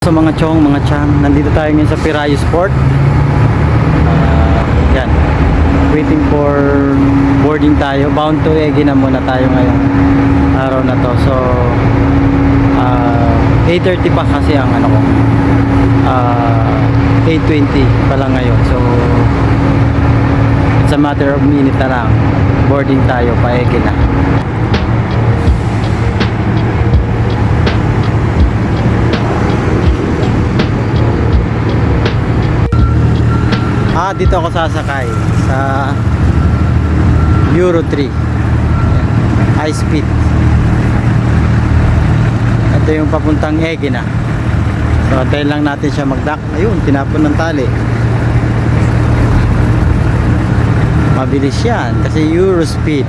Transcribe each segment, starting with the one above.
So mga chong, mga chang, nandito tayo ngayon sa Pirayo Sport. Yan. Waiting for boarding tayo. Bound to Egina muna tayo ngayong araw na to. So 8:30 pa kasi ang ano ko. 8:20 pa lang ngayon. So it's a matter of minute na lang. Boarding tayo pa Egina. Dito ako sasakay sa Euro 3 high speed. Ito yung papuntang Egina. So antayin lang natin siya mag-dock. Ayun, tinapon ng tali. Mabilis yan kasi Euro speed.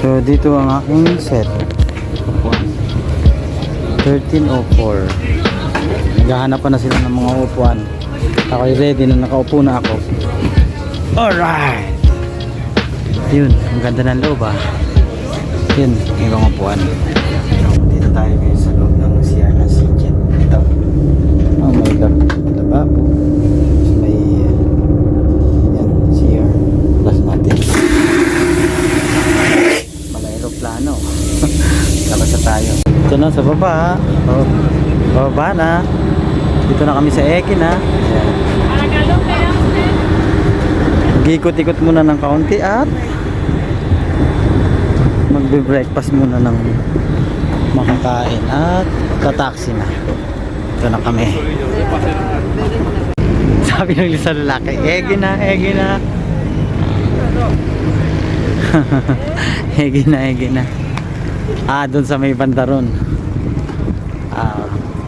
So dito ang aking set 1304. Naghahanap pa na sila ng mga upuan. Ako'y ready na, nakaupo na ako. Alright! Yun, ang ganda ng loob ah. Yun, may mga upuan. Dito tayo ngayon sa loob ng CR na Seajet. Ito. Oh my God. Lababo. May yan, CR. Plus natin. Mga aeroplano. Labas na tayo. Ito na sa baba. Oh, baba na. Dito na kami sa Egina. Mag-ikot-ikot muna ng kaunti at magbe-breakfast muna ng makakain at tataksi na. Ito na kami. Sabi ng isang lalaki, Egina, Egina. Egina, Egina. Doon sa may banda ron.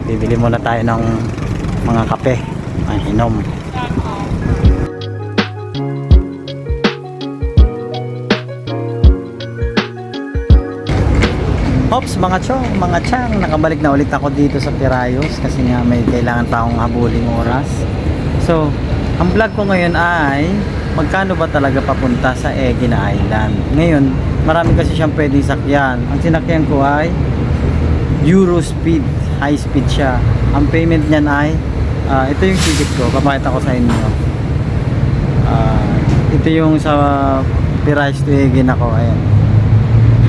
Bibili muna tayo ng mga kape, inom. Ops, mga chong, mga chang, nakabalik na ulit ako dito sa Pirayos kasi nga may kailangan pa akong habuling oras. So, ang vlog ko ngayon ay magkano ba talaga papunta sa Egina Island. Ngayon, marami kasi siyang pwedeng sakyan. Ang sinakyan ko ay Euro speed, high speed siya. Ang payment niyan ay ito yung ticket ko, papakita ko sa inyo. Ito yung sa Pirayos to Egina ko, ayan.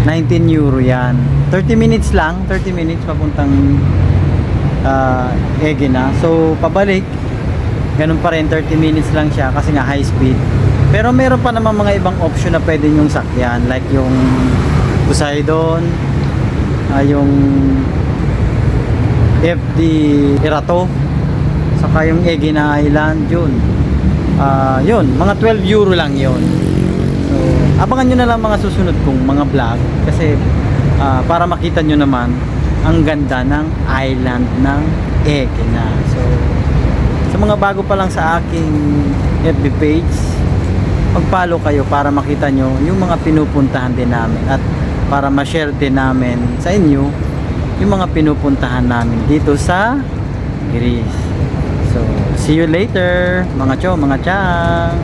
19 euro yan. 30 minutes lang, 30 minutes papuntang Egina. So pabalik ganun pa rin, 30 minutes lang siya kasi nga high speed. Pero meron pa naman mga ibang option na pwede nyong sakyan, like yung Poseidon, yung FD Irato, saka yung Egina Island. Yun, mga 12 euro lang yun. So abangan nyo na lang mga susunod kong mga vlog kasi para makita nyo naman ang ganda ng island ng Egina. So sa mga bago pa lang sa aking FB page, mag-follow kayo para makita nyo yung mga pinupuntahan din namin at para ma-share din namin sa inyo yung mga pinupuntahan namin dito sa Greece. So see you later mga cho, mga chang.